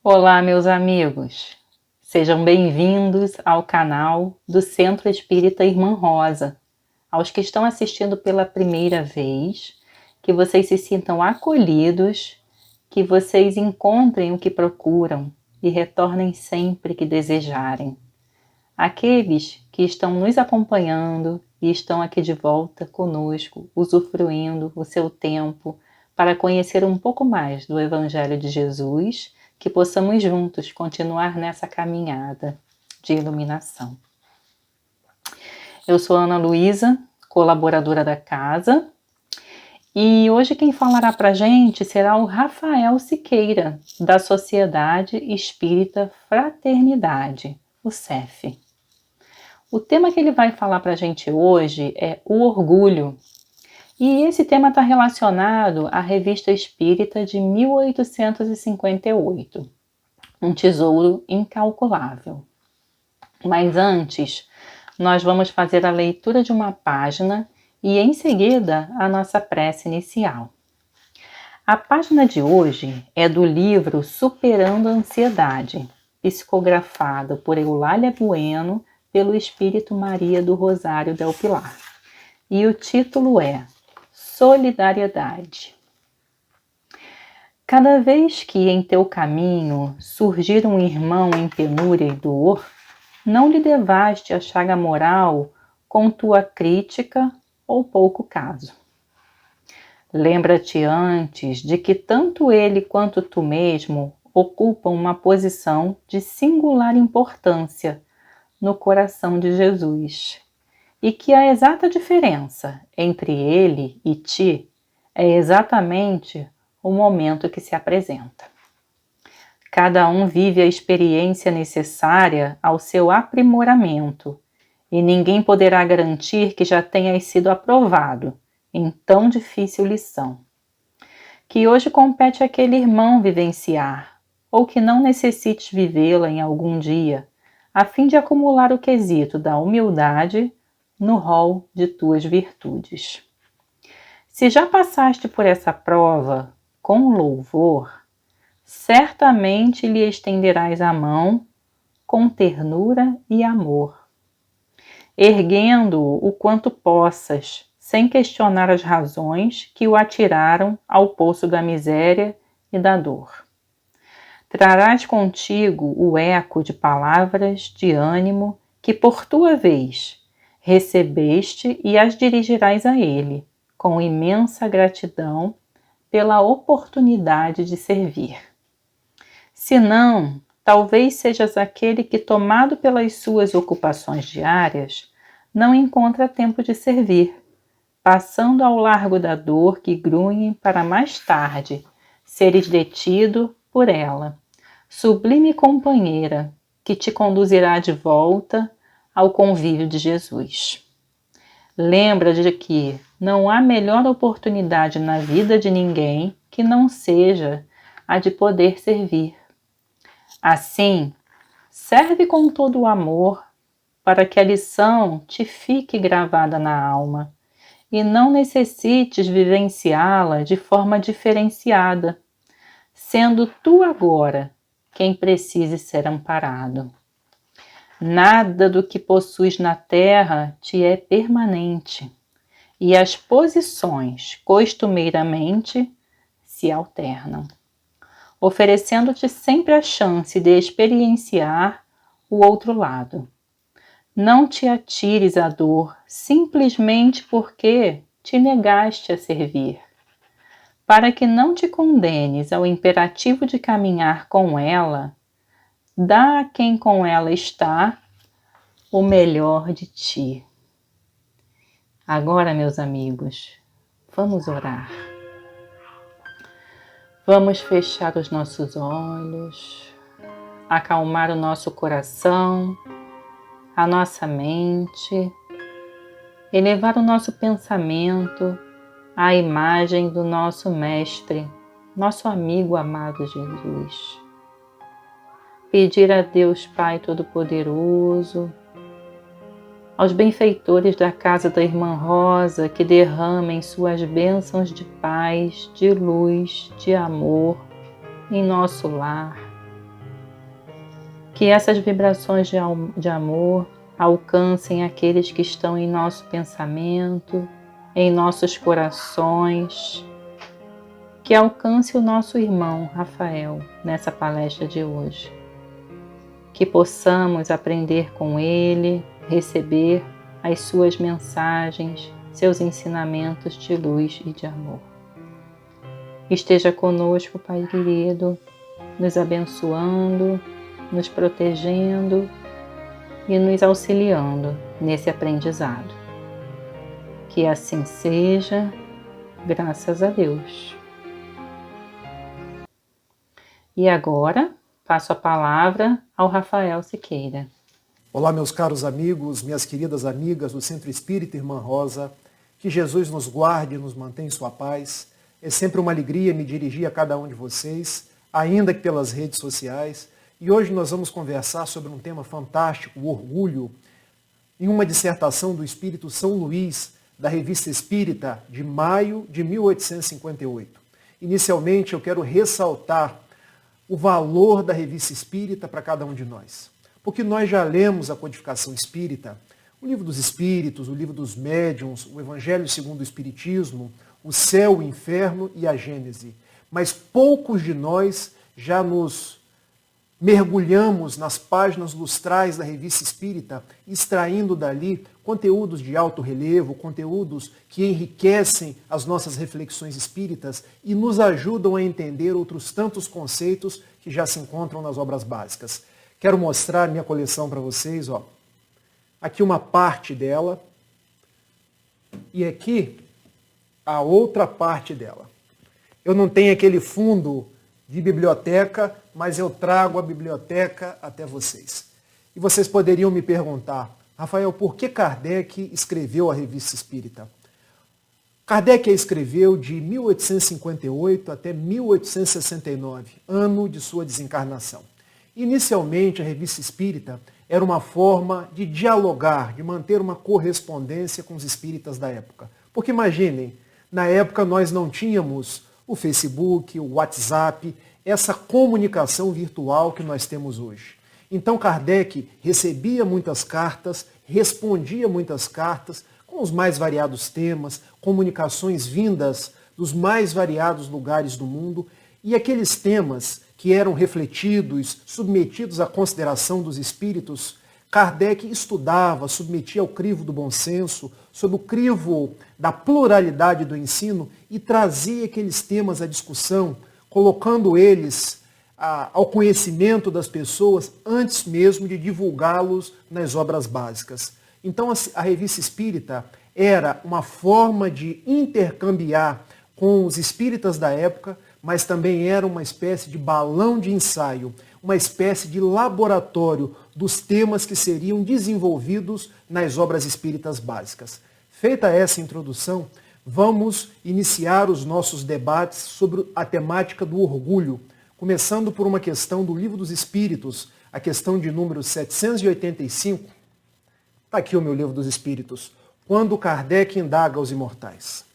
Olá, meus amigos! Sejam bem-vindos ao canal do Centro Espírita Irmã Rosa. Aos que estão assistindo pela primeira vez, que vocês se sintam acolhidos, que vocês encontrem o que procuram e retornem sempre que desejarem. Aqueles que estão nos acompanhando e estão aqui de volta conosco, usufruindo o seu tempo para conhecer um pouco mais do Evangelho de Jesus, que possamos juntos continuar nessa caminhada de iluminação. Eu sou Ana Luísa, colaboradora da casa, e hoje quem falará para a gente será o Rafael Siqueira, da Sociedade Espírita Fraternidade, o CEF. O tema que ele vai falar para a gente hoje é o orgulho. E esse tema está relacionado à Revista Espírita de 1858, um tesouro incalculável. Mas antes, nós vamos fazer a leitura de uma página e em seguida a nossa prece inicial. A página de hoje é do livro Superando a Ansiedade, psicografado por Eulália Bueno pelo Espírito Maria do Rosário del Pilar. E o título é Solidariedade. Cada vez que em teu caminho surgir um irmão em penúria e dor, não lhe devaste a chaga moral com tua crítica ou pouco caso. Lembra-te antes de que tanto ele quanto tu mesmo ocupam uma posição de singular importância no coração de Jesus, e que a exata diferença entre ele e ti é exatamente o momento que se apresenta. Cada um vive a experiência necessária ao seu aprimoramento, e ninguém poderá garantir que já tenhas sido aprovado em tão difícil lição, que hoje compete àquele irmão vivenciar, ou que não necessites vivê-la em algum dia, a fim de acumular o quesito da humildade no rol de tuas virtudes. Se já passaste por essa prova com louvor, certamente lhe estenderás a mão com ternura e amor, erguendo-o o quanto possas, sem questionar as razões que o atiraram ao poço da miséria e da dor. Trarás contigo o eco de palavras de ânimo que, por tua vez, recebeste e as dirigirás a ele, com imensa gratidão pela oportunidade de servir. Se não, talvez sejas aquele que, tomado pelas suas ocupações diárias, não encontra tempo de servir, passando ao largo da dor que grunhe para mais tarde seres detido por ela, sublime companheira que te conduzirá de volta ao convívio de Jesus. Lembra de que não há melhor oportunidade na vida de ninguém que não seja a de poder servir. Assim, serve com todo o amor para que a lição te fique gravada na alma e não necessites vivenciá-la de forma diferenciada, sendo tu agora quem precise ser amparado. Nada do que possuis na terra te é permanente, e as posições costumeiramente se alternam, oferecendo-te sempre a chance de experienciar o outro lado. Não te atires à dor simplesmente porque te negaste a servir. Para que não te condenes ao imperativo de caminhar com ela, dá a quem com ela está o melhor de ti. Agora, meus amigos, vamos orar. Vamos fechar os nossos olhos, acalmar o nosso coração, a nossa mente, elevar o nosso pensamento à imagem do nosso Mestre, nosso amigo amado Jesus. Pedir a Deus Pai Todo-Poderoso, aos benfeitores da casa da Irmã Rosa, que derramem suas bênçãos de paz, de luz, de amor em nosso lar, Que essas vibrações de amor alcancem aqueles que estão em nosso pensamento, em nossos corações. Que alcance o nosso irmão Rafael nessa palestra de hoje. Que possamos aprender com ele, receber as suas mensagens, seus ensinamentos de luz e de amor. Esteja conosco, Pai querido, nos abençoando, nos protegendo e nos auxiliando nesse aprendizado. Que assim seja, graças a Deus. E agora, passo a palavra ao Rafael Siqueira. Olá, meus caros amigos, minhas queridas amigas do Centro Espírita Irmã Rosa. Que Jesus nos guarde e nos mantenha em sua paz. É sempre uma alegria me dirigir a cada um de vocês, ainda que pelas redes sociais. E hoje nós vamos conversar sobre um tema fantástico, o orgulho, em uma dissertação do Espírito São Luís, da Revista Espírita, de maio de 1858. Inicialmente, eu quero ressaltar o valor da Revista Espírita para cada um de nós. Porque nós já lemos a Codificação Espírita, o Livro dos Espíritos, o Livro dos Médiuns, o Evangelho segundo o Espiritismo, o Céu, o Inferno e a Gênese. Mas poucos de nós já nos mergulhamos nas páginas lustrais da Revista Espírita, extraindo dali conteúdos de alto relevo, conteúdos que enriquecem as nossas reflexões espíritas e nos ajudam a entender outros tantos conceitos que já se encontram nas obras básicas. Quero mostrar minha coleção para vocês, ó. Aqui uma parte dela e aqui a outra parte dela. Eu não tenho aquele fundo de biblioteca, mas eu trago a biblioteca até vocês. E vocês poderiam me perguntar, Rafael, por que Kardec escreveu a Revista Espírita? Kardec a escreveu de 1858 até 1869, ano de sua desencarnação. Inicialmente, a Revista Espírita era uma forma de dialogar, de manter uma correspondência com os espíritas da época. Porque imaginem, na época nós não tínhamos o Facebook, o WhatsApp, essa comunicação virtual que nós temos hoje. Então Kardec recebia muitas cartas, respondia muitas cartas, com os mais variados temas, comunicações vindas dos mais variados lugares do mundo, e aqueles temas que eram refletidos, submetidos à consideração dos espíritos, Kardec estudava, submetia ao crivo do bom senso, sob o crivo da pluralidade do ensino e trazia aqueles temas à discussão, colocando eles ao conhecimento das pessoas antes mesmo de divulgá-los nas obras básicas. Então a Revista Espírita era uma forma de intercambiar com os espíritas da época, mas também era uma espécie de balão de ensaio, uma espécie de laboratório dos temas que seriam desenvolvidos nas obras espíritas básicas. Feita essa introdução, vamos iniciar os nossos debates sobre a temática do orgulho, começando por uma questão do Livro dos Espíritos, a questão de número 785. Está aqui o meu Livro dos Espíritos. Quando Kardec indaga aos imortais.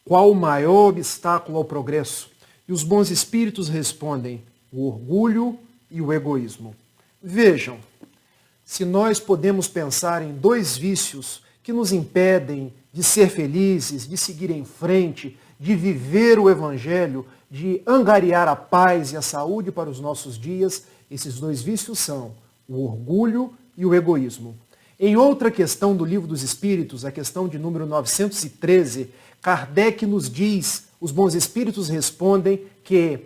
Qual o maior obstáculo ao progresso? E os bons espíritos respondem, o orgulho e o egoísmo. Vejam, se nós podemos pensar em dois vícios que nos impedem de ser felizes, de seguir em frente, de viver o Evangelho, de angariar a paz e a saúde para os nossos dias, esses dois vícios são o orgulho e o egoísmo. Em outra questão do Livro dos Espíritos, a questão de número 913, Kardec nos diz, os bons espíritos respondem que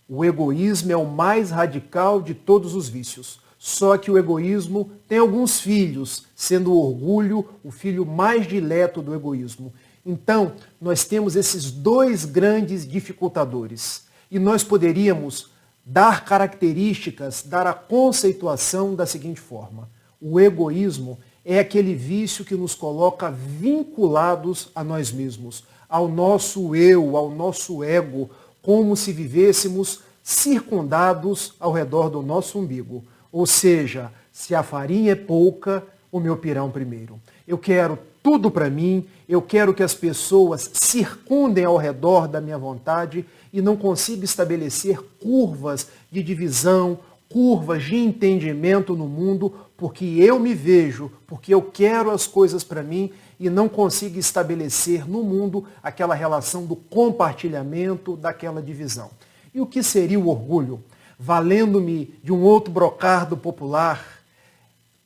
o egoísmo é o mais radical de todos os vícios. Só que o egoísmo tem alguns filhos, sendo o orgulho o filho mais dileto do egoísmo. Então, nós temos esses dois grandes dificultadores. E nós poderíamos dar características, dar a conceituação da seguinte forma. O egoísmo é aquele vício que nos coloca vinculados a nós mesmos, ao nosso eu, ao nosso ego, como se vivêssemos circundados ao redor do nosso umbigo. Ou seja, se a farinha é pouca, o meu pirão primeiro. Eu quero tudo para mim, eu quero que as pessoas circundem ao redor da minha vontade e não consigo estabelecer curvas de divisão, curvas de entendimento no mundo, porque eu me vejo, porque eu quero as coisas para mim e não consigo estabelecer no mundo aquela relação do compartilhamento, daquela divisão. E o que seria o orgulho? Valendo-me de um outro brocardo popular,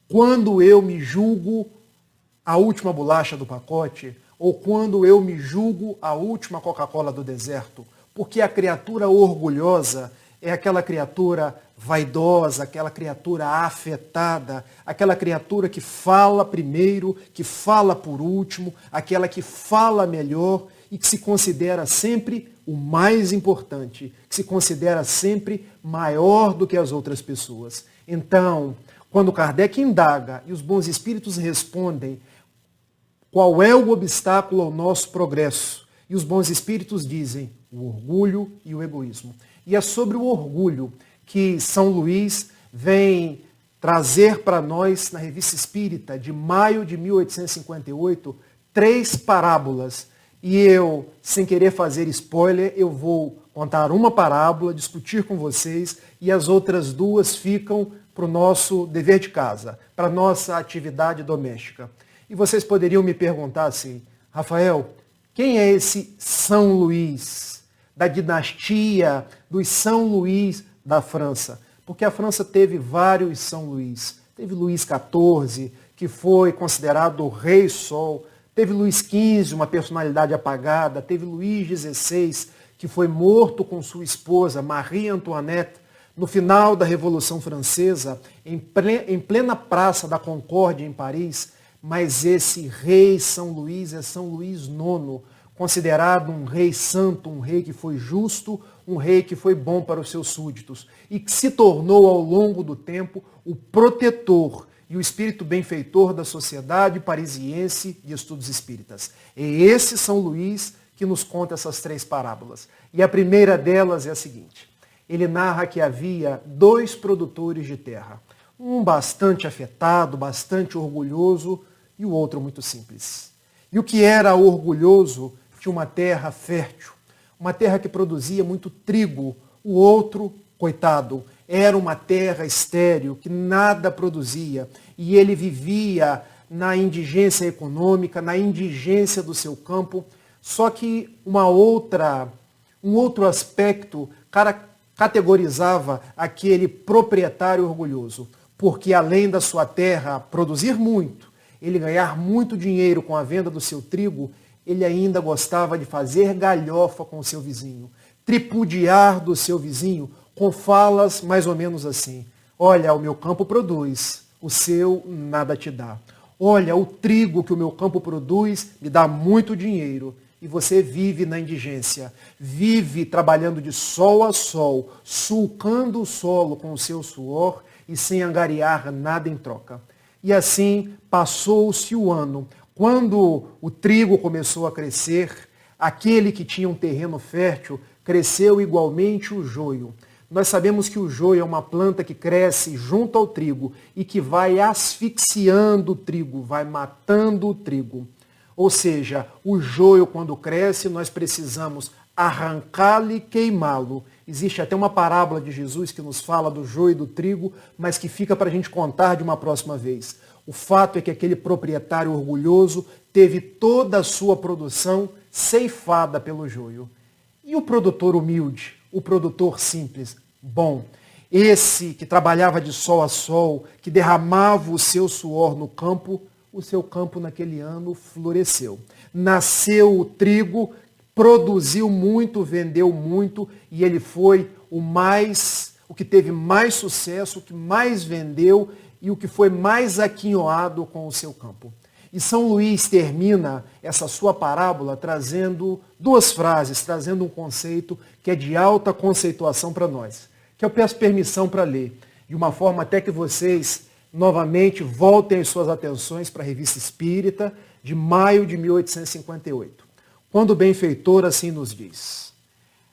quando eu me julgo a última bolacha do pacote, ou quando eu me julgo a última Coca-Cola do deserto, porque a criatura orgulhosa é aquela criatura vaidosa, aquela criatura afetada, aquela criatura que fala primeiro, que fala por último, aquela que fala melhor e que se considera sempre o mais importante, que se considera sempre maior do que as outras pessoas. Então, quando Kardec indaga e os bons espíritos respondem qual é o obstáculo ao nosso progresso, e os bons espíritos dizem o orgulho e o egoísmo. E é sobre o orgulho que São Luís vem trazer para nós, na Revista Espírita, de maio de 1858, 3 parábolas. E eu, sem querer fazer spoiler, eu vou contar uma parábola, discutir com vocês, e as outras 2 ficam para o nosso dever de casa, para a nossa atividade doméstica. E vocês poderiam me perguntar assim, Rafael, quem é esse São Luís, da dinastia dos São Luís da França? Porque a França teve vários São Luís. Teve Luís XIV, que foi considerado o Rei Sol. Teve Luís XV, uma personalidade apagada. Teve Luís XVI, que foi morto com sua esposa, Marie Antoinette, no final da Revolução Francesa, em plena Praça da Concórdia, em Paris. Mas esse rei São Luís é São Luís IX, considerado um rei santo, um rei que foi justo, um rei que foi bom para os seus súditos e que se tornou ao longo do tempo o protetor e o espírito benfeitor da sociedade parisiense de estudos espíritas. É esse São Luís que nos conta essas 3 parábolas. E a primeira delas é a seguinte. Ele narra que havia 2 produtores de terra. Um bastante afetado, bastante orgulhoso, e o outro muito simples. E o que era orgulhoso tinha uma terra fértil, uma terra que produzia muito trigo. O outro, coitado, era uma terra estéril, que nada produzia. E ele vivia na indigência econômica, na indigência do seu campo. Só que um outro aspecto categorizava aquele proprietário orgulhoso. Porque além da sua terra produzir muito, ele ganhar muito dinheiro com a venda do seu trigo, ele ainda gostava de fazer galhofa com o seu vizinho, tripudiar do seu vizinho com falas mais ou menos assim. Olha, o meu campo produz, o seu nada te dá. Olha, o trigo que o meu campo produz me dá muito dinheiro. E você vive na indigência, vive trabalhando de sol a sol, sulcando o solo com o seu suor e sem angariar nada em troca. E assim passou-se o ano. Quando o trigo começou a crescer, aquele que tinha um terreno fértil, cresceu igualmente o joio. Nós sabemos que o joio é uma planta que cresce junto ao trigo e que vai asfixiando o trigo, vai matando o trigo. Ou seja, o joio, quando cresce, nós precisamos arrancá-lo e queimá-lo. Existe até uma parábola de Jesus que nos fala do joio e do trigo, mas que fica para a gente contar de uma próxima vez. O fato é que aquele proprietário orgulhoso teve toda a sua produção ceifada pelo joio. E o produtor humilde, o produtor simples, bom, esse que trabalhava de sol a sol, que derramava o seu suor no campo, o seu campo naquele ano floresceu. Nasceu o trigo, produziu muito, vendeu muito, e ele foi o que teve mais sucesso, o que mais vendeu e o que foi mais aquinhoado com o seu campo. E São Luís termina essa sua parábola trazendo 2 frases, trazendo um conceito que é de alta conceituação para nós, que eu peço permissão para ler, de uma forma até que vocês novamente voltem as suas atenções para a Revista Espírita, de maio de 1858. Quando o benfeitor assim nos diz: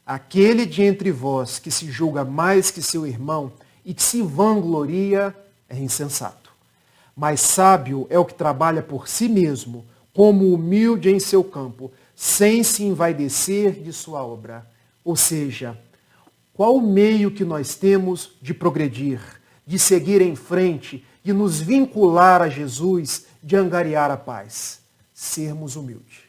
aquele de entre vós que se julga mais que seu irmão e que se vangloria é insensato. Mas sábio é o que trabalha por si mesmo, como humilde em seu campo, sem se envaidecer de sua obra. Ou seja, Qual o meio que nós temos de progredir, de seguir em frente, de nos vincular a Jesus, de angariar a paz? Sermos humildes.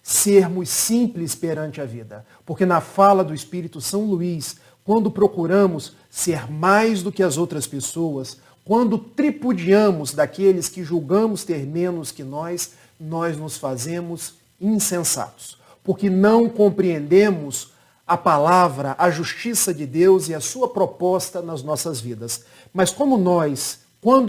Sermos simples perante a vida. Porque na fala do Espírito São Luís, quando procuramos ser mais do que as outras pessoas, quando tripudiamos daqueles que julgamos ter menos que nós nos fazemos insensatos. Porque não compreendemos a palavra, a justiça de Deus e a sua proposta nas nossas vidas. Mas quando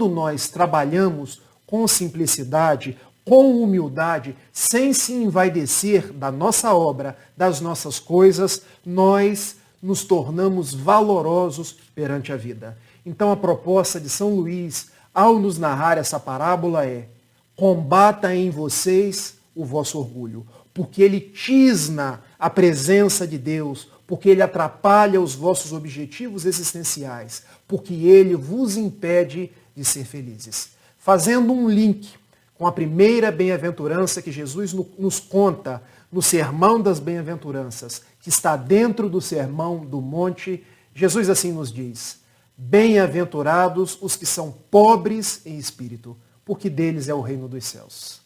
nós trabalhamos com simplicidade, com humildade, sem se envaidecer da nossa obra, das nossas coisas, nós nos tornamos valorosos perante a vida. Então a proposta de São Luís, ao nos narrar essa parábola é: combata em vocês o vosso orgulho, porque ele tisna a presença de Deus, porque ele atrapalha os vossos objetivos existenciais, porque ele vos impede de ser felizes. Fazendo um link com a primeira bem-aventurança que Jesus nos conta no Sermão das Bem-aventuranças, que está dentro do Sermão do Monte, Jesus assim nos diz: bem-aventurados os que são pobres em espírito, porque deles é o reino dos céus.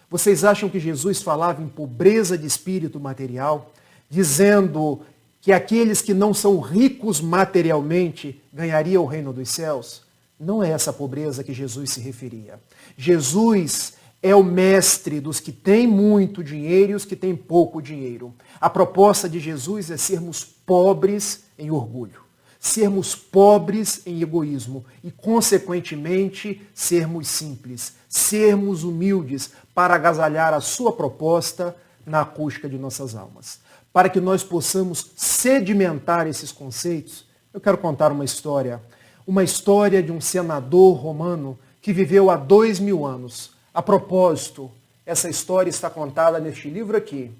Vocês acham que Jesus falava em pobreza de espírito material, dizendo que aqueles que não são ricos materialmente ganhariam o reino dos céus? Não é essa pobreza que Jesus se referia. Jesus é o mestre dos que têm muito dinheiro e os que têm pouco dinheiro. A proposta de Jesus é sermos pobres em orgulho, sermos pobres em egoísmo e, consequentemente, sermos simples, sermos humildes para agasalhar a sua proposta na acústica de nossas almas. Para que nós possamos sedimentar esses conceitos, eu quero contar uma história de um senador romano que viveu há 2000 anos. A propósito, essa história está contada neste livro aqui,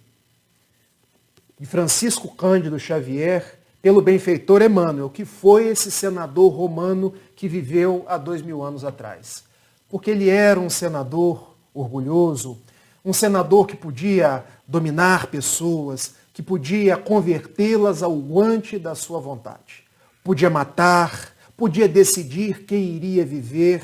de Francisco Cândido Xavier, pelo benfeitor Emmanuel, que foi esse senador romano que viveu há 2000 anos atrás. Porque ele era um senador orgulhoso, um senador que podia dominar pessoas, que podia convertê-las ao guante da sua vontade. Podia matar, podia decidir quem iria viver,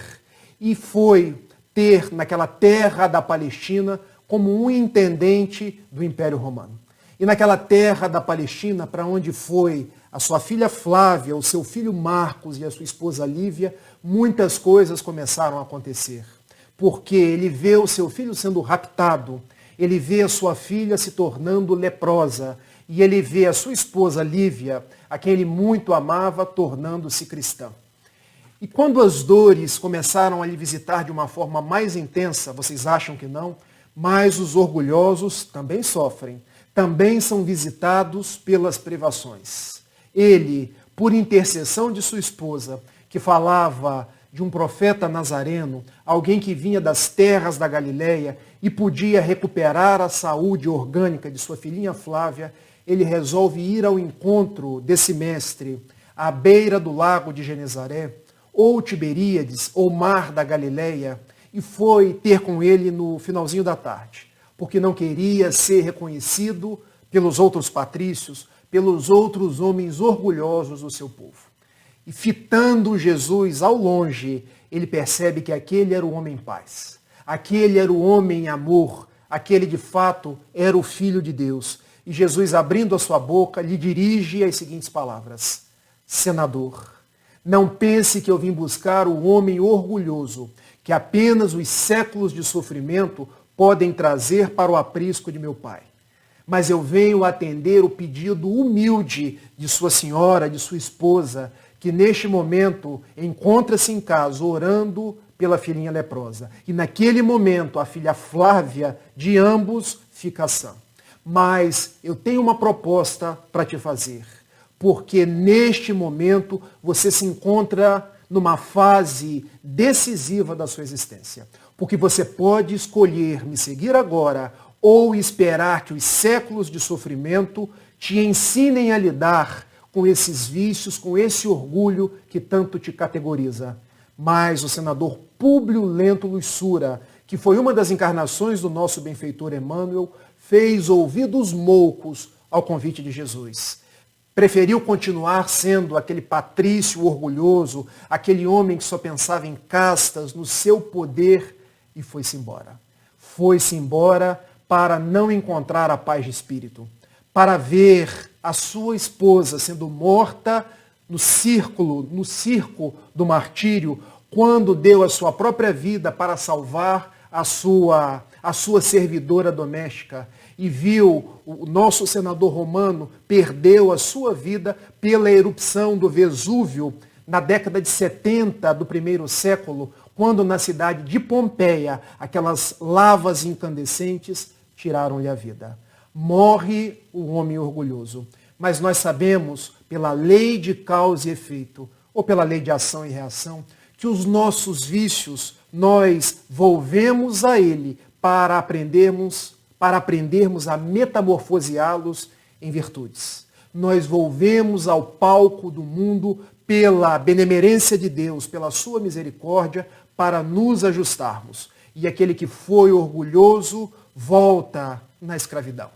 e foi ter naquela terra da Palestina como um intendente do Império Romano. E naquela terra da Palestina, para onde foi a sua filha Flávia, o seu filho Marcos e a sua esposa Lívia, muitas coisas começaram a acontecer. Porque ele vê o seu filho sendo raptado, ele vê a sua filha se tornando leprosa, e ele vê a sua esposa Lívia, a quem ele muito amava, tornando-se cristã. E quando as dores começaram a lhe visitar de uma forma mais intensa, vocês acham que não? Mas os orgulhosos também sofrem, também são visitados pelas privações. Ele, por intercessão de sua esposa, que falava de um profeta nazareno, alguém que vinha das terras da Galileia e podia recuperar a saúde orgânica de sua filhinha Flávia, ele resolve ir ao encontro desse mestre à beira do lago de Genezaré, ou Tiberíades, ou Mar da Galileia, e foi ter com ele no finalzinho da tarde, porque não queria ser reconhecido pelos outros patrícios, pelos outros homens orgulhosos do seu povo. E fitando Jesus ao longe, ele percebe que aquele era o homem paz, aquele era o homem amor, aquele de fato era o Filho de Deus. E Jesus, abrindo a sua boca, lhe dirige as seguintes palavras: Senador, não pense que eu vim buscar o homem orgulhoso, que apenas os séculos de sofrimento podem trazer para o aprisco de meu Pai. Mas eu venho atender o pedido humilde de sua senhora, de sua esposa, que neste momento encontra-se em casa orando pela filhinha leprosa. E naquele momento a filha Flávia de ambos fica sã. Mas eu tenho uma proposta para te fazer, porque neste momento você se encontra numa fase decisiva da sua existência. Porque você pode escolher me seguir agora ou esperar que os séculos de sofrimento te ensinem a lidar com esses vícios, com esse orgulho que tanto te categoriza. Mas o senador Públio Lento Lussura, que foi uma das encarnações do nosso benfeitor Emmanuel, fez ouvidos moucos ao convite de Jesus. Preferiu continuar sendo aquele patrício orgulhoso, aquele homem que só pensava em castas, no seu poder, e foi-se embora. Foi-se embora para não encontrar a paz de espírito, para ver a sua esposa sendo morta no circo do martírio, quando deu a sua própria vida para salvar a sua servidora doméstica. E viu o nosso senador romano perdeu a sua vida pela erupção do Vesúvio na década de 70 do primeiro século, quando na cidade de Pompeia, aquelas lavas incandescentes tiraram-lhe a vida. Morre o homem orgulhoso. Mas nós sabemos, pela lei de causa e efeito, ou pela lei de ação e reação, que os nossos vícios, nós volvemos a ele para aprendermos a metamorfoseá-los em virtudes. Nós volvemos ao palco do mundo pela benemerência de Deus, pela sua misericórdia, para nos ajustarmos. E aquele que foi orgulhoso volta na escravidão,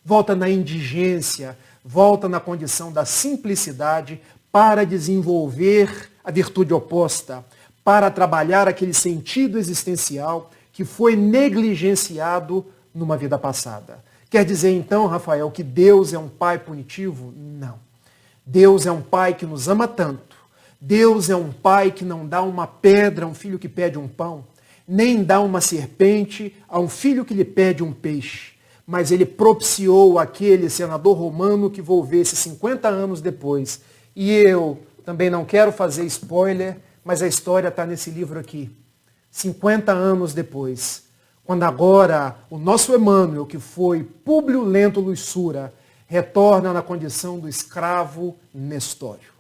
volta na indigência, volta na condição da simplicidade para desenvolver a virtude oposta, para trabalhar aquele sentido existencial que foi negligenciado numa vida passada. Quer dizer então, Rafael, que Deus é um pai punitivo? Não. Deus é um pai que nos ama tanto. Deus é um pai que não dá uma pedra a um filho que pede um pão, nem dá uma serpente a um filho que lhe pede um peixe. Mas ele propiciou aquele senador romano que volvesse 50 anos depois. E eu também não quero fazer spoiler, mas a história está nesse livro aqui. 50 anos depois, quando agora o nosso Emmanuel, que foi Públio Lento Lussura, retorna na condição do escravo Nestório,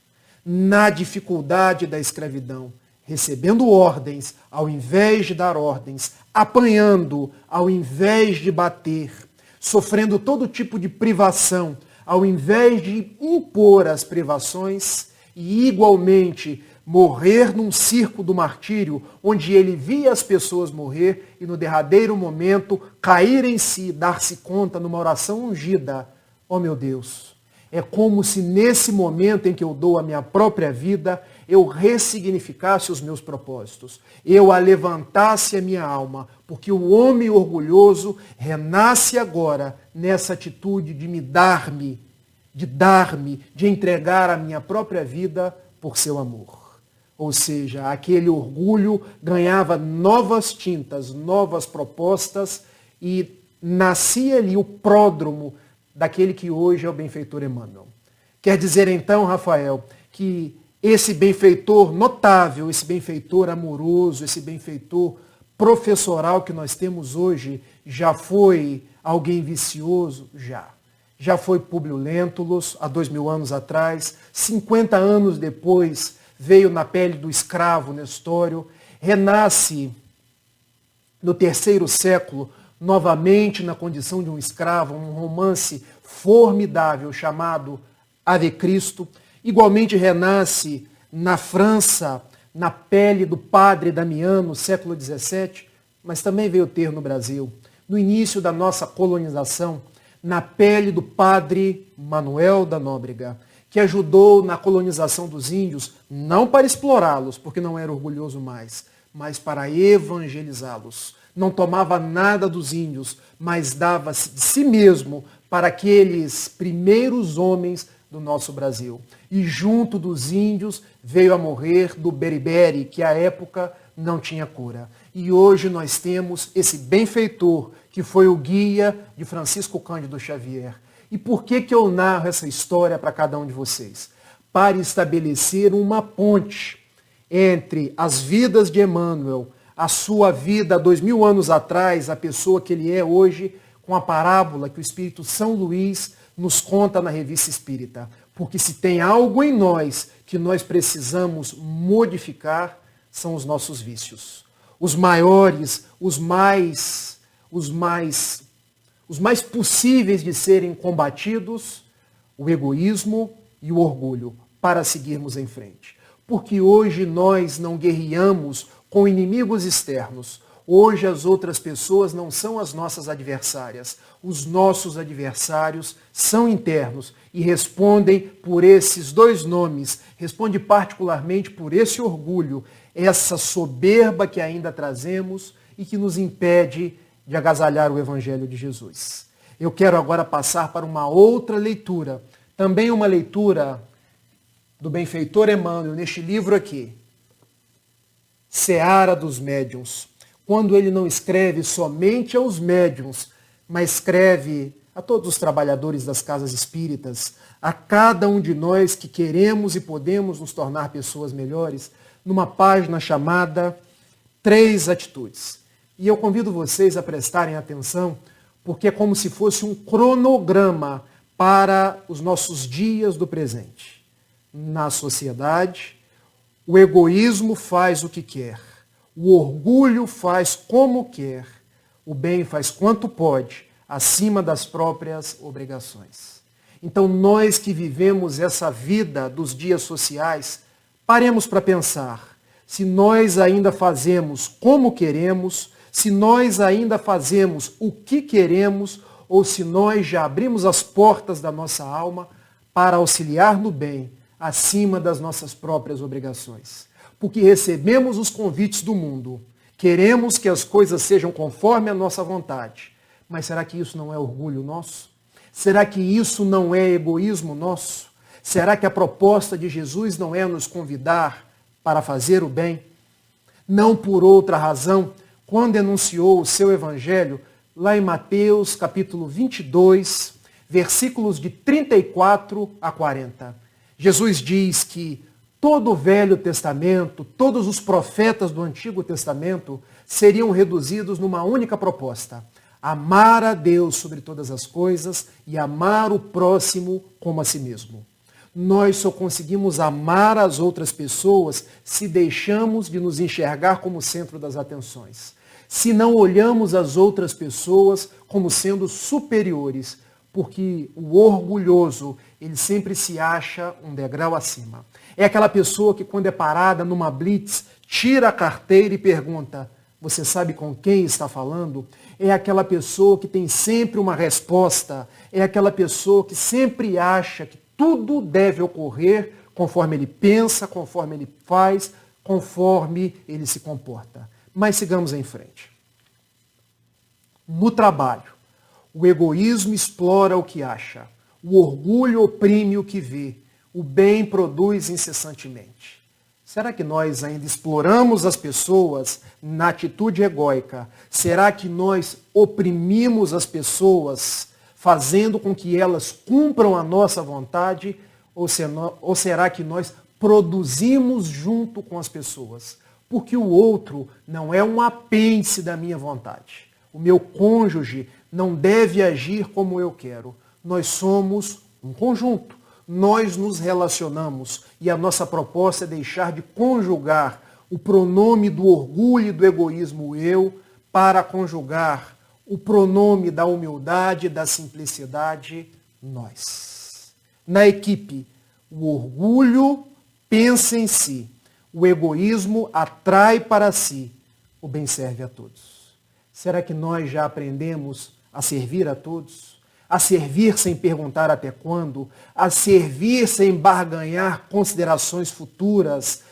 na dificuldade da escravidão, recebendo ordens ao invés de dar ordens, apanhando ao invés de bater, sofrendo todo tipo de privação, ao invés de impor as privações, e igualmente morrer num circo do martírio, onde ele via as pessoas morrer e no derradeiro momento cair em si, dar-se conta numa oração ungida: ó meu Deus, é como se nesse momento em que eu dou a minha própria vida, eu ressignificasse os meus propósitos, eu alevantasse a minha alma, porque o homem orgulhoso renasce agora nessa atitude de de entregar a minha própria vida por seu amor. Ou seja, aquele orgulho ganhava novas tintas, novas propostas, e nascia ali o pródromo daquele que hoje é o benfeitor Emmanuel. Quer dizer então, Rafael, que esse benfeitor notável, esse benfeitor amoroso, esse benfeitor professoral que nós temos hoje, já foi alguém vicioso? Já foi Públio Lentulus, há 2000 anos atrás, 50 anos depois, veio na pele do escravo Nestório, renasce no terceiro século, novamente na condição de um escravo, um romance formidável chamado Ave Cristo. Igualmente renasce na França, na pele do padre Damiano, século XVII, mas também veio ter no Brasil, no início da nossa colonização, na pele do padre Manuel da Nóbrega, que ajudou na colonização dos índios, não para explorá-los, porque não era orgulhoso mais, mas para evangelizá-los. Não tomava nada dos índios, mas dava-se de si mesmo para aqueles primeiros homens do nosso Brasil. E junto dos índios veio a morrer do beriberi, que à época não tinha cura. E hoje nós temos esse benfeitor, que foi o guia de Francisco Cândido Xavier. E por que eu narro essa história para cada um de vocês? Para estabelecer uma ponte entre as vidas de Emmanuel, a sua vida há 2000 anos atrás, a pessoa que ele é hoje, com a parábola que o Espírito São Luís nos conta na Revista Espírita. Porque se tem algo em nós que nós precisamos modificar, são os nossos vícios. Os maiores, os mais possíveis de serem combatidos, o egoísmo e o orgulho, para seguirmos em frente. Porque hoje nós não guerreamos com inimigos externos. Hoje as outras pessoas não são as nossas adversárias. Os nossos adversários são internos e respondem por esses dois nomes. Responde particularmente por esse orgulho, essa soberba que ainda trazemos e que nos impede de agasalhar o Evangelho de Jesus. Eu quero agora passar para uma outra leitura, também uma leitura do benfeitor Emmanuel, neste livro aqui, Seara dos Médiuns, quando ele não escreve somente aos médiuns, mas escreve a todos os trabalhadores das casas espíritas, a cada um de nós que queremos e podemos nos tornar pessoas melhores, numa página chamada 3 Atitudes. E eu convido vocês a prestarem atenção, porque é como se fosse um cronograma para os nossos dias do presente. Na sociedade, o egoísmo faz o que quer, o orgulho faz como quer, o bem faz quanto pode, acima das próprias obrigações. Então, nós que vivemos essa vida dos dias sociais, paremos para pensar se nós ainda fazemos como queremos, se nós ainda fazemos o que queremos, ou se nós já abrimos as portas da nossa alma para auxiliar no bem, acima das nossas próprias obrigações. Porque recebemos os convites do mundo, queremos que as coisas sejam conforme a nossa vontade. Mas será que isso não é orgulho nosso? Será que isso não é egoísmo nosso? Será que a proposta de Jesus não é nos convidar para fazer o bem? Não por outra razão, quando enunciou o seu evangelho, lá em Mateus capítulo 22, versículos de 34 a 40. Jesus diz que todo o Velho Testamento, todos os profetas do Antigo Testamento seriam reduzidos numa única proposta: amar a Deus sobre todas as coisas e amar o próximo como a si mesmo. Nós só conseguimos amar as outras pessoas se deixamos de nos enxergar como centro das atenções. Se não olhamos as outras pessoas como sendo superiores, porque o orgulhoso, ele sempre se acha um degrau acima. É aquela pessoa que, quando é parada numa blitz, tira a carteira e pergunta: você sabe com quem está falando? É aquela pessoa que tem sempre uma resposta. É aquela pessoa que sempre acha que tudo deve ocorrer conforme ele pensa, conforme ele faz, conforme ele se comporta. Mas sigamos em frente. No trabalho, o egoísmo explora o que acha, o orgulho oprime o que vê, o bem produz incessantemente. Será que nós ainda exploramos as pessoas na atitude egóica? Será que nós oprimimos as pessoas, fazendo com que elas cumpram a nossa vontade? Ou será que nós produzimos junto com as pessoas? Porque o outro não é um apêndice da minha vontade. O meu cônjuge não deve agir como eu quero. Nós somos um conjunto. Nós nos relacionamos e a nossa proposta é deixar de conjugar o pronome do orgulho e do egoísmo eu para conjugar o pronome da humildade e da simplicidade nós. Na equipe, o orgulho pensa em si, o egoísmo atrai para si, o bem serve a todos. Será que nós já aprendemos a servir a todos? A servir sem perguntar até quando? A servir sem barganhar considerações futuras?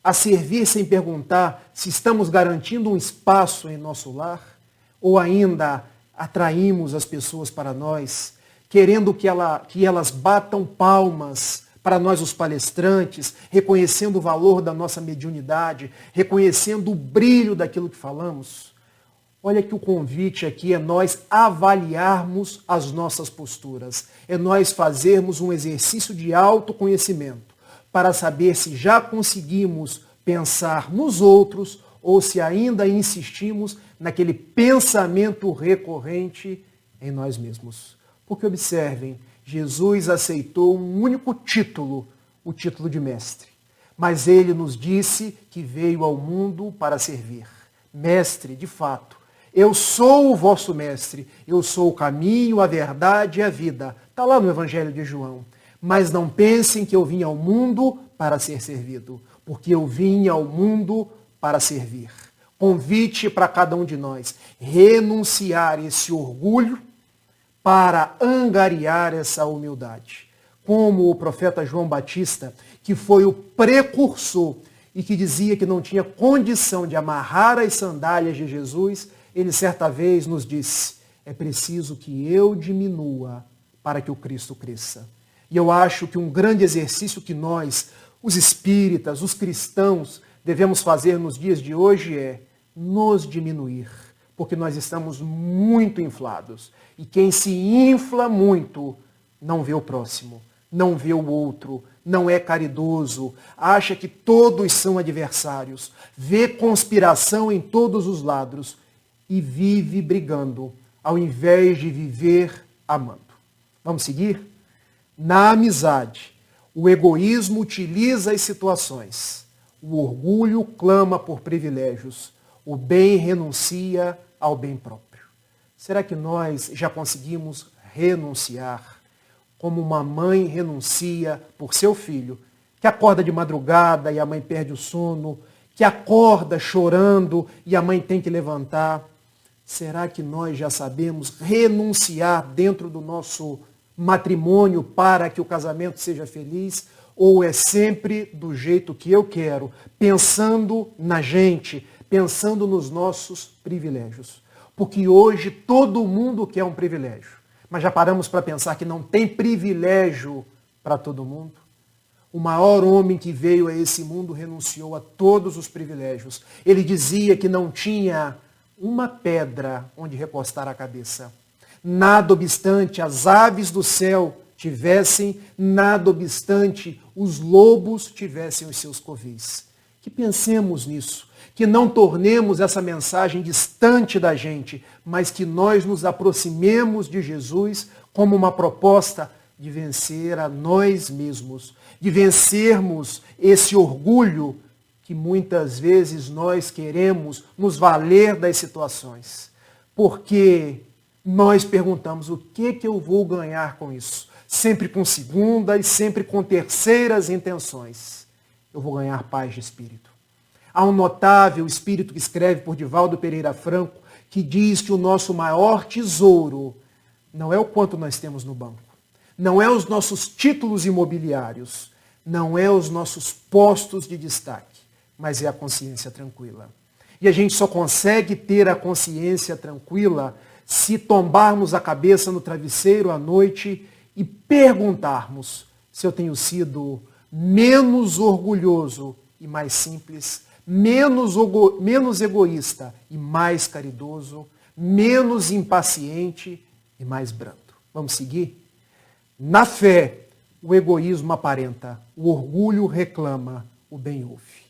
A servir sem perguntar se estamos garantindo um espaço em nosso lar? Ou ainda atraímos as pessoas para nós, querendo que elas batam palmas para nós os palestrantes, reconhecendo o valor da nossa mediunidade, reconhecendo o brilho daquilo que falamos? Olha que o convite aqui é nós avaliarmos as nossas posturas, é nós fazermos um exercício de autoconhecimento para saber se já conseguimos pensar nos outros ou se ainda insistimos naquele pensamento recorrente em nós mesmos. Porque observem, Jesus aceitou um único título, o título de mestre. Mas ele nos disse que veio ao mundo para servir. Mestre, de fato. Eu sou o vosso mestre, eu sou o caminho, a verdade e a vida. Está lá no Evangelho de João. Mas não pensem que eu vim ao mundo para ser servido, porque eu vim ao mundo para servir. Convite para cada um de nós renunciar esse orgulho para angariar essa humildade. Como o profeta João Batista, que foi o precursor e que dizia que não tinha condição de amarrar as sandálias de Jesus, ele certa vez nos disse: é preciso que eu diminua para que o Cristo cresça. E eu acho que um grande exercício que nós, os espíritas, os cristãos, devemos fazer nos dias de hoje é nos diminuir, porque nós estamos muito inflados. E quem se infla muito não vê o próximo, não vê o outro, não é caridoso, acha que todos são adversários, vê conspiração em todos os lados e vive brigando, ao invés de viver amando. Vamos seguir? Na amizade, o egoísmo utiliza as situações, o orgulho clama por privilégios, o bem renuncia ao bem próprio. Será que nós já conseguimos renunciar como uma mãe renuncia por seu filho, que acorda de madrugada e a mãe perde o sono, que acorda chorando e a mãe tem que levantar? Será que nós já sabemos renunciar dentro do nosso matrimônio para que o casamento seja feliz? Ou é sempre do jeito que eu quero, pensando na gente, pensando nos nossos privilégios? Porque hoje todo mundo quer um privilégio, mas já paramos para pensar que não tem privilégio para todo mundo? O maior homem que veio a esse mundo renunciou a todos os privilégios. Ele dizia que não tinha uma pedra onde recostar a cabeça. Nada obstante as aves do céu tivessem, nada obstante os lobos tivessem os seus covis. Que pensemos nisso, que não tornemos essa mensagem distante da gente, mas que nós nos aproximemos de Jesus como uma proposta de vencer a nós mesmos, de vencermos esse orgulho que muitas vezes nós queremos nos valer das situações. Porque nós perguntamos: o que eu vou ganhar com isso? Sempre com segundas, sempre com terceiras intenções. Eu vou ganhar paz de espírito. Há um notável espírito que escreve por Divaldo Pereira Franco, que diz que o nosso maior tesouro não é o quanto nós temos no banco, não é os nossos títulos imobiliários, não é os nossos postos de destaque, mas é a consciência tranquila. E a gente só consegue ter a consciência tranquila se tombarmos a cabeça no travesseiro à noite e perguntarmos se eu tenho sido menos orgulhoso e mais simples, menos egoísta e mais caridoso, menos impaciente e mais brando. Vamos seguir? Na fé, o egoísmo aparenta, o orgulho reclama, o bem ouve.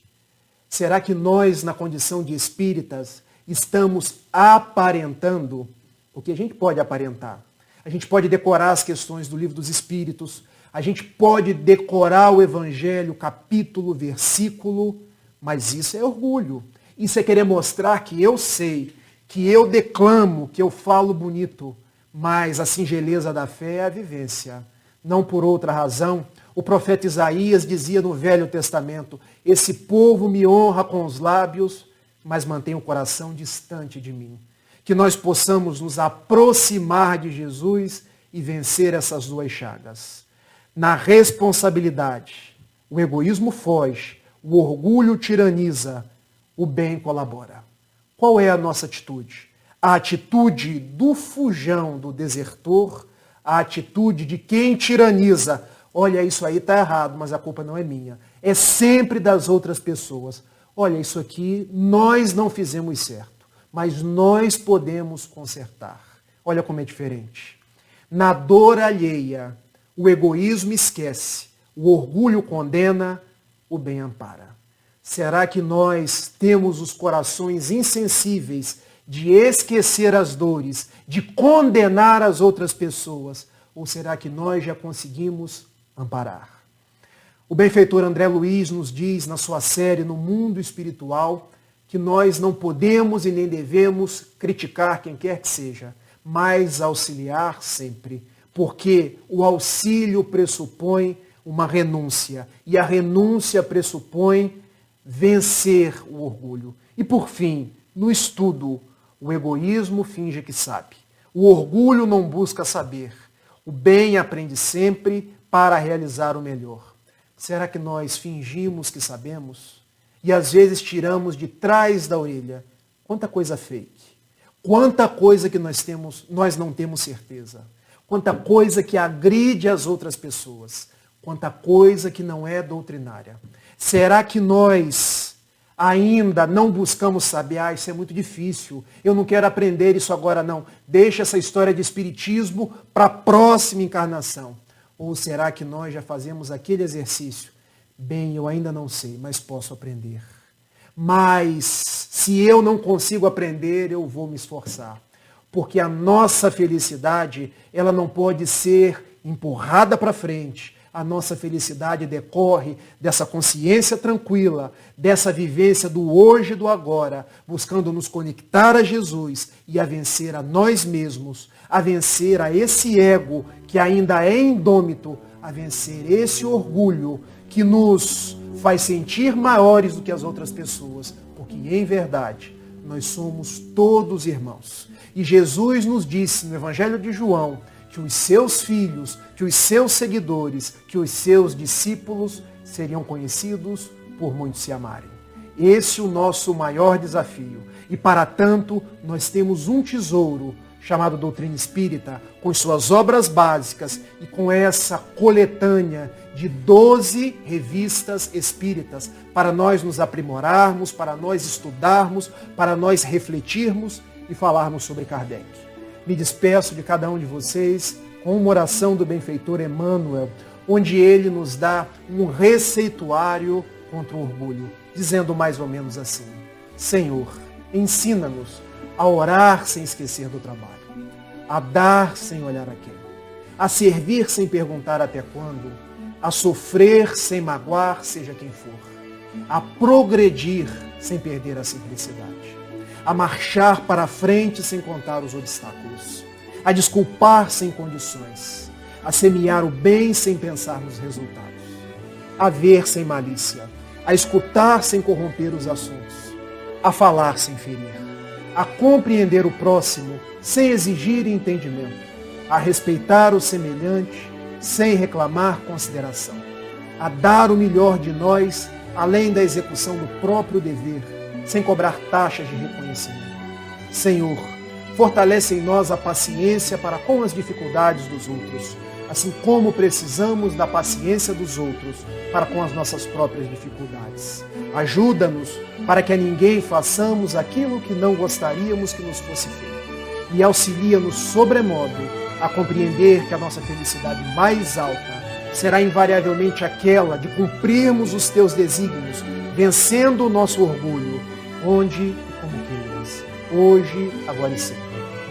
Será que nós, na condição de espíritas, estamos aparentando? Porque a gente pode aparentar. A gente pode decorar as questões do Livro dos Espíritos, a gente pode decorar o Evangelho, capítulo, versículo, mas isso é orgulho. Isso é querer mostrar que eu sei, que eu declamo, que eu falo bonito, mas a singeleza da fé é a vivência. Não por outra razão, o profeta Isaías dizia no Velho Testamento: esse povo me honra com os lábios, mas mantém o coração distante de mim. Que nós possamos nos aproximar de Jesus e vencer essas duas chagas. Na responsabilidade, o egoísmo foge, o orgulho tiraniza, o bem colabora. Qual é a nossa atitude? A atitude do fujão, do desertor, a atitude de quem tiraniza. Olha, isso aí está errado, mas a culpa não é minha. É sempre das outras pessoas. Olha, isso aqui nós não fizemos certo, mas nós podemos consertar. Olha como é diferente. Na dor alheia, o egoísmo esquece, o orgulho condena, o bem ampara. Será que nós temos os corações insensíveis de esquecer as dores, de condenar as outras pessoas? Ou será que nós já conseguimos amparar? O benfeitor André Luiz nos diz na sua série No Mundo Espiritual que nós não podemos e nem devemos criticar quem quer que seja, mas auxiliar sempre, porque o auxílio pressupõe uma renúncia, e a renúncia pressupõe vencer o orgulho. E por fim, No estudo, o egoísmo finge que sabe. O orgulho não busca saber. O bem aprende sempre para realizar o melhor. Será que nós fingimos que sabemos? E às vezes tiramos de trás da orelha. Quanta coisa fake. Quanta coisa que nós não temos certeza. Quanta coisa que agride as outras pessoas. Quanta coisa que não é doutrinária. Será que nós ainda não buscamos saber? Isso é muito difícil. Eu não quero aprender isso agora, não. Deixa essa história de espiritismo para a próxima encarnação. Ou será que nós já fazemos aquele exercício? Bem, eu ainda não sei, mas posso aprender. Mas se eu não consigo aprender, eu vou me esforçar. Porque a nossa felicidade, ela não pode ser empurrada para frente. A nossa felicidade decorre dessa consciência tranquila, dessa vivência do hoje e do agora, buscando nos conectar a Jesus e a vencer a nós mesmos, a vencer a esse ego que ainda é indômito, a vencer esse orgulho que nos faz sentir maiores do que as outras pessoas, porque em verdade nós somos todos irmãos. E Jesus nos disse no Evangelho de João que os seus filhos, que os seus seguidores, que os seus discípulos seriam conhecidos por muitos se amarem. Esse é o nosso maior desafio. E para tanto, nós temos um tesouro chamado Doutrina Espírita, com suas obras básicas e com essa coletânea de 12 revistas espíritas, para nós nos aprimorarmos, para nós estudarmos, para nós refletirmos e falarmos sobre Kardec. Me despeço de cada um de vocês com uma oração do benfeitor Emmanuel, onde ele nos dá um receituário contra o orgulho, dizendo mais ou menos assim: Senhor, ensina-nos a orar sem esquecer do trabalho, a dar sem olhar a quem, a servir sem perguntar até quando, a sofrer sem magoar, seja quem for, a progredir sem perder a simplicidade, a marchar para a frente sem contar os obstáculos, a desculpar sem condições, a semear o bem sem pensar nos resultados, a ver sem malícia, a escutar sem corromper os assuntos, a falar sem ferir, a compreender o próximo sem exigir entendimento, a respeitar o semelhante sem reclamar consideração, a dar o melhor de nós além da execução do próprio dever, sem cobrar taxas de reconhecimento. Senhor, fortalece em nós a paciência para com as dificuldades dos outros, assim como precisamos da paciência dos outros para com as nossas próprias dificuldades. Ajuda-nos para que a ninguém façamos aquilo que não gostaríamos que nos fosse feito. E auxilia-nos sobremodo a compreender que a nossa felicidade mais alta será invariavelmente aquela de cumprirmos os teus desígnios, vencendo o nosso orgulho, onde e como queiras, hoje, agora e sempre.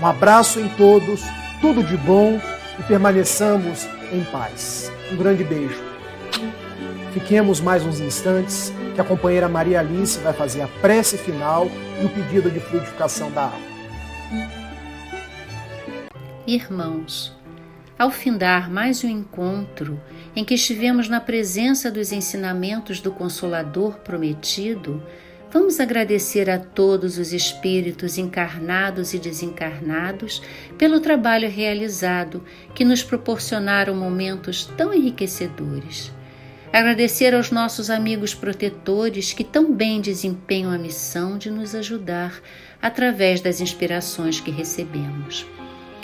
Um abraço em todos, tudo de bom e permaneçamos em paz. Um grande beijo. Fiquemos mais uns instantes, que a companheira Maria Alice vai fazer a prece final e o pedido de fluidificação da água. Irmãos, ao findar mais um encontro em que estivemos na presença dos ensinamentos do Consolador prometido, vamos agradecer a todos os espíritos encarnados e desencarnados pelo trabalho realizado, que nos proporcionaram momentos tão enriquecedores. Agradecer aos nossos amigos protetores que tão bem desempenham a missão de nos ajudar através das inspirações que recebemos.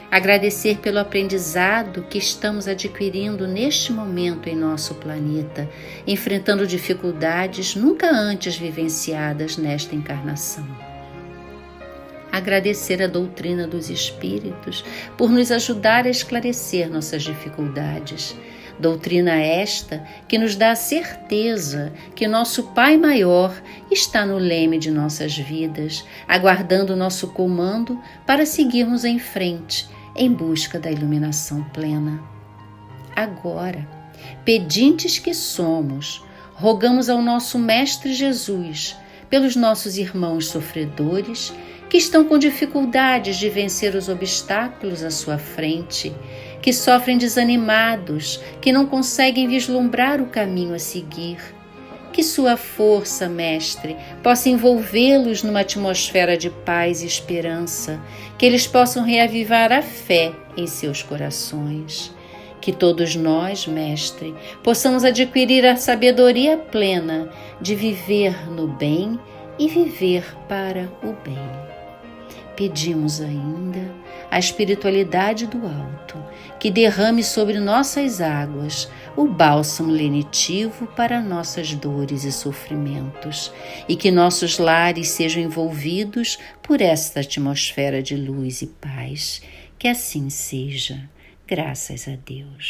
Agradecer pelo aprendizado que estamos adquirindo neste momento em nosso planeta, enfrentando dificuldades nunca antes vivenciadas nesta encarnação. Agradecer a doutrina dos Espíritos por nos ajudar a esclarecer nossas dificuldades. Doutrina esta que nos dá a certeza que nosso Pai Maior está no leme de nossas vidas, aguardando nosso comando para seguirmos em frente, em busca da iluminação plena. Agora, pedintes que somos, rogamos ao nosso Mestre Jesus, pelos nossos irmãos sofredores, que estão com dificuldades de vencer os obstáculos à sua frente, que sofrem desanimados, que não conseguem vislumbrar o caminho a seguir. Que sua força, Mestre, possa envolvê-los numa atmosfera de paz e esperança, que eles possam reavivar a fé em seus corações. Que todos nós, Mestre, possamos adquirir a sabedoria plena de viver no bem e viver para o bem. Pedimos ainda a espiritualidade do alto, que derrame sobre nossas águas o bálsamo lenitivo para nossas dores e sofrimentos, e que nossos lares sejam envolvidos por esta atmosfera de luz e paz. Que assim seja. Graças a Deus.